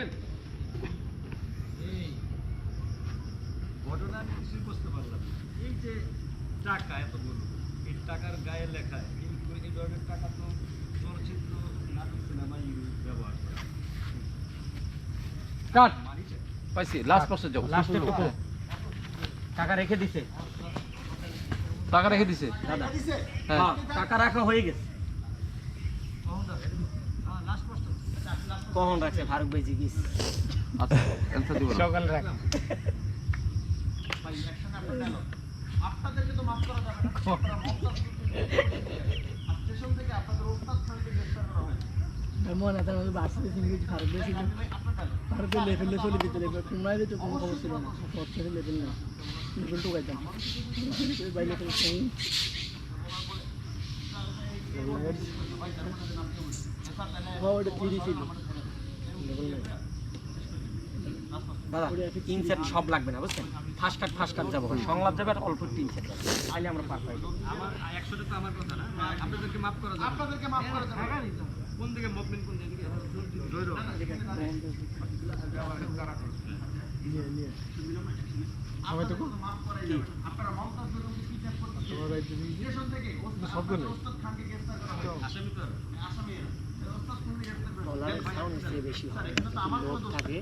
এই ঘটনা আমি কিছুই বুঝতে পারলাম না। এই যে টাকা এত বড়, এই টাকার গায়ে লেখা এই ধরনের টাকা তো চলচ্চিত্র নাটক সিনেমায় ব্যবহার করে। কাট পাইছি লাস্ট পাশে যাও লাস্টের টুকু টাকা রেখে দিছে টাকা রেখে দিছে দাদা। হ্যাঁ হ্যাঁ, টাকা রাখা হয়ে গেছে। কখন রাখছে ফারুক ভাই জিজ্ঞেস আচ্ছা অ্যানসার দিব না সকাল রাখ। আপনাদেরকে তো মাফ করা যাবে না। আপনারা মমতাজ স্টেশন থেকে আপনাদের ওস্তাদ খানকে গ্রেফতার করা হয়। মনে তার মধ্যে বাসে সিঙ্গেজ ফারুক ছিল ফারুকের লেভেলে চলে দিতে লেভেল কোনায় দিতে কোনো খবর ছিল না সবচেয়ে লেভেল না লেভেল টুকাইতাম বাইরে তো সেই ওটা 3 ছিল দাদা ইনসেট সব লাগবে না বুঝছেন, ফার্স্ট কাট যাবো, সংলাপ যাবে আর অল্প একটু ইনসেট যাবে, তাইলে আমরা পার পাই। আমার 100টা তো আমার কথা না, আপনাদেরকে মাফ করা যাবে। আপনাদেরকে মাফ করা যাবে। কোন দিকে মুভমেন্ট কোন দিকে জয়রো আমি তো মাফ করাই যাবে। আপনারা মমতাজ বেগমকে কিডন্যাপ করতেছেন স্টেশন থেকে ওস্তাদ খানকে গ্রেফতার করা হয়। আসামি তো আসামি ওস্তাদ খানকে গ্রেফতার করা হয়। সাউন্ড বেশি হয়, লোক থাকে